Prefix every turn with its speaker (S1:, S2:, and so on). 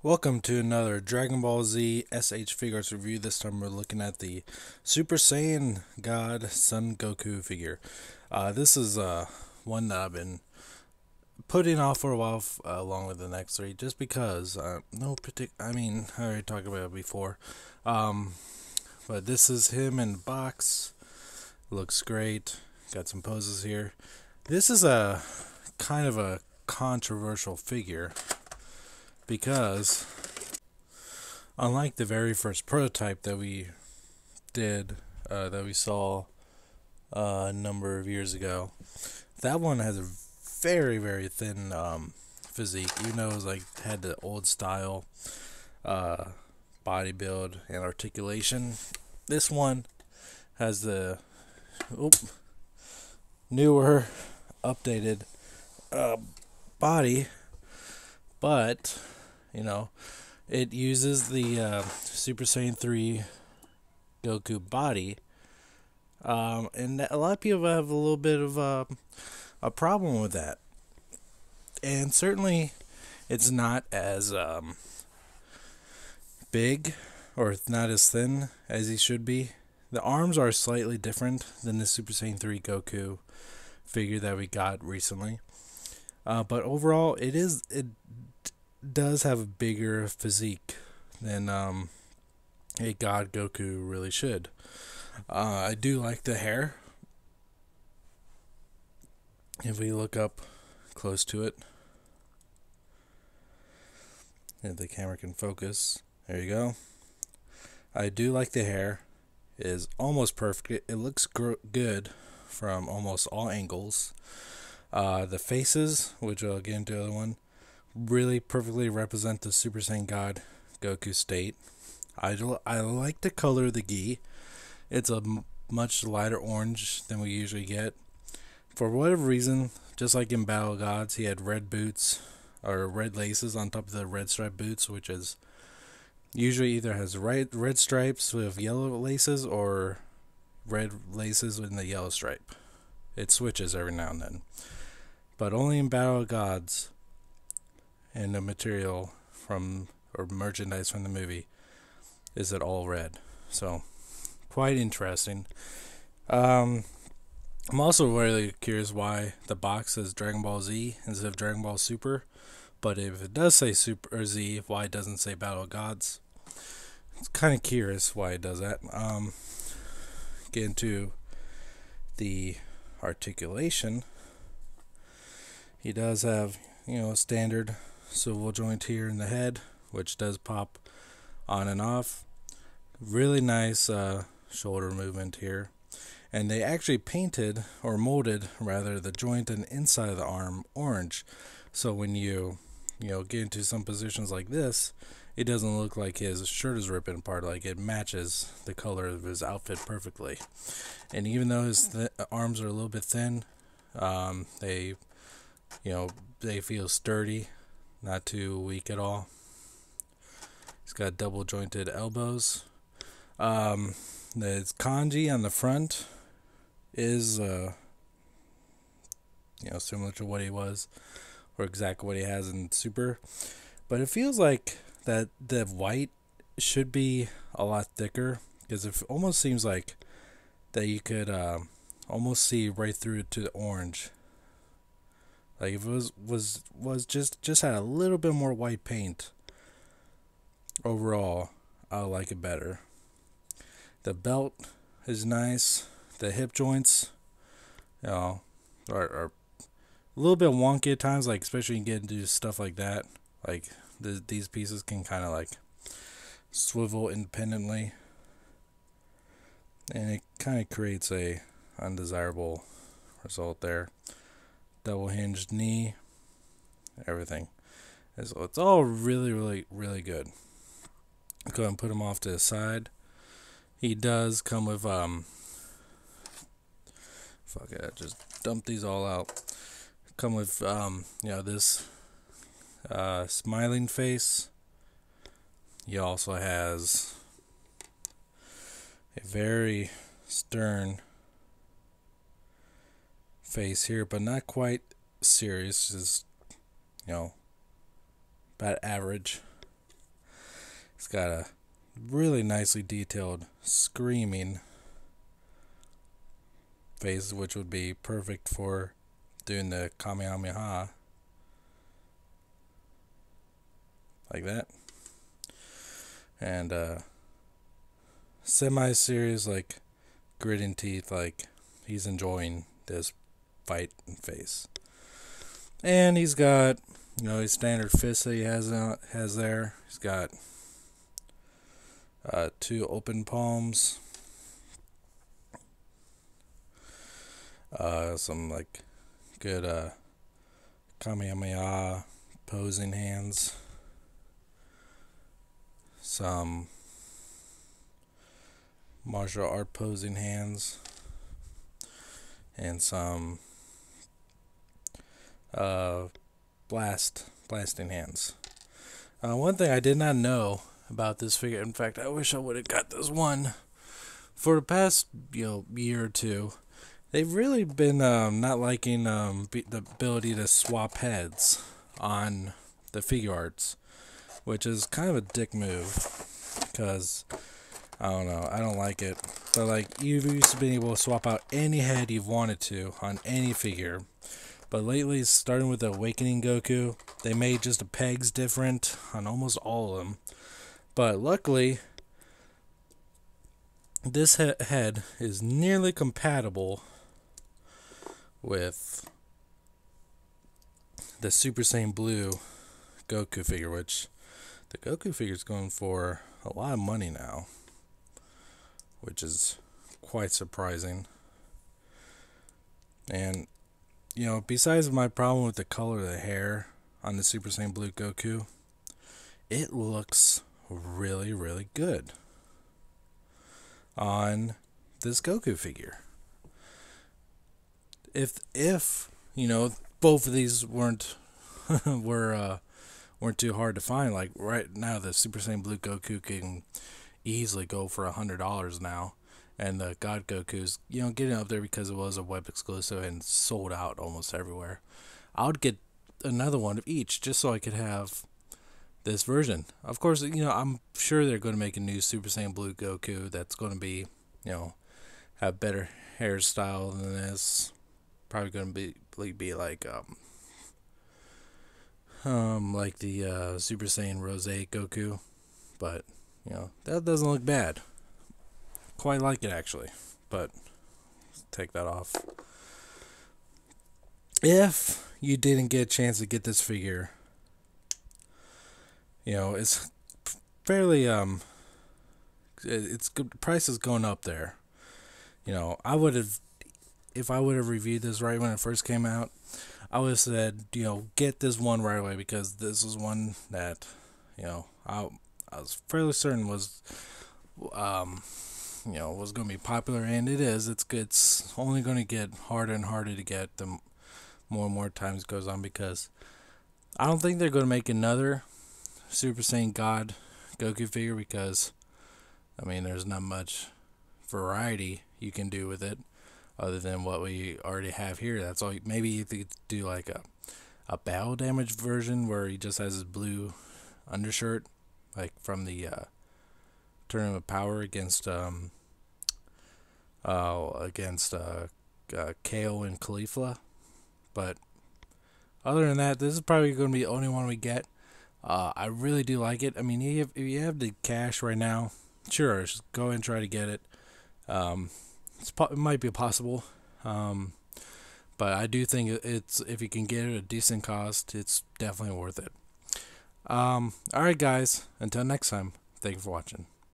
S1: Welcome to another Dragon Ball Z SH Figuarts review. This time we're looking at the Super Saiyan God Son Goku figure. This is one that I've been putting off for a while, along with the next three, just because I mean, I already talked about it before. Um, but this is him in the box. Looks great. Got some poses here. This is a kind of a controversial figure because unlike the very first prototype that we did, that we saw a number of years ago, that one has a very thin physique. Even though it was like had the old style uh, body build and articulation, this one has the newer, updated uh, body, but you know it uses the Super Saiyan 3 Goku body. And a lot of people have a little bit of a problem with that. And certainly it's not as big or not as thin as he should be. The arms are slightly different than the Super Saiyan 3 Goku figure that we got recently. But overall, it does have a bigger physique than a God Goku really should. I do like the hair. If we look up close to it, if the camera can focus, there you go. I do like the hair. It is almost perfect. It looks good from almost all angles. The faces, which I'll get into the other one, really perfectly represent the Super Saiyan God Goku state. I like the color of the gi. It's a much lighter orange than we usually get. For whatever reason, just like in Battle of Gods, he had red boots or red laces on top of the red stripe boots, which is usually either has red stripes with yellow laces or red laces with the yellow stripe. It switches every now and then, but only in Battle of Gods and the material from or merchandise from the movie is it all red. So quite interesting. I'm also really curious why the box says Dragon Ball Z instead of Dragon Ball Super. But if it does say Super or Z, why it doesn't say Battle of Gods? It's kind of curious why it does that. Get into the articulation. He does have, a standard swivel joint here in the head, which does pop on and off. Really nice shoulder movement here. And they actually painted, or molded rather, the joint and inside of the arm orange. So when you get into some positions like this, it doesn't look like his shirt is ripping apart. Like, it matches the color of his outfit perfectly. And even though his arms are a little bit thin, they feel sturdy, not too weak at all. He's got double jointed elbows. The kanji on the front is similar to what he was, or exactly what he has in Super, but it feels like that the white should be a lot thicker, because it almost seems like that you could almost see right through it to the orange. Like if it was just had a little bit more white paint, overall I like it better. The belt is nice. The hip joints, are a little bit wonky at times, like especially when you get into stuff like that. Like these pieces can kind of like swivel independently, and it kind of creates a undesirable result there. Double hinged knee, everything. It's all really good. Go ahead and put him off to the side. He does come with fuck it, just dump these all out. Come with this smiling face. He also has a very stern face here, but not quite serious. Just about average. It's got a really nicely detailed screaming face, which would be perfect for doing the Kamehameha. Like that. And semi-serious, like gritting teeth, like he's enjoying this fight face. And he's got, his standard fist that he has there. He's got 2 open palms, some like good Kamehameha posing hands, some martial art posing hands, and some blasting hands. One thing I did not know about this figure, in fact, I wish I would have got this one. For the past year or two, they've really been not liking the ability to swap heads on the Figuarts, which is kind of a dick move, because I don't know, I don't like it. But like, you used to be able to swap out any head you've wanted to on any figure, but lately, starting with the Awakening Goku, they made just the pegs different on almost all of them. But luckily, this head is nearly compatible with the Super Saiyan Blue Goku figure, which the Goku figure is going for a lot of money now, which is quite surprising. And besides my problem with the color of the hair on the Super Saiyan Blue Goku, it looks really, really good on this Goku figure. If both of these weren't too hard to find, like right now the Super Saiyan Blue Goku can easily go for $100 now. And the God Goku's, getting up there because it was a web exclusive and sold out almost everywhere. I would get another one of each just so I could have this version. Of course, I'm sure they're going to make a new Super Saiyan Blue Goku that's going to be, have better hairstyle than this. Probably going to be like the Super Saiyan Rose Goku, but that doesn't look bad. Quite like it actually, but take that off. If you didn't get a chance to get this figure, it's fairly it's good. Price is going up there. I would have, if I would have reviewed this right when it first came out, I would have said, get this one right away, because this is one that, I was fairly certain was was going to be popular, and it is. It's good. It's only going to get harder and harder to get the more and more times goes on, because I don't think they're going to make another Super Saiyan God Goku figure, because there's not much variety you can do with it other than what we already have here. That's all. Maybe you could do like a battle damage version where he just has his blue undershirt, like from the Tournament of Power against KO and Khalifa. But other than that, this is probably going to be the only one we get. I really do like it. If you have the cash right now, sure, just go ahead and try to get it. It might be possible, but I do think it's, if you can get it at a decent cost, it's definitely worth it. Alright guys, until next time, thank you for watching.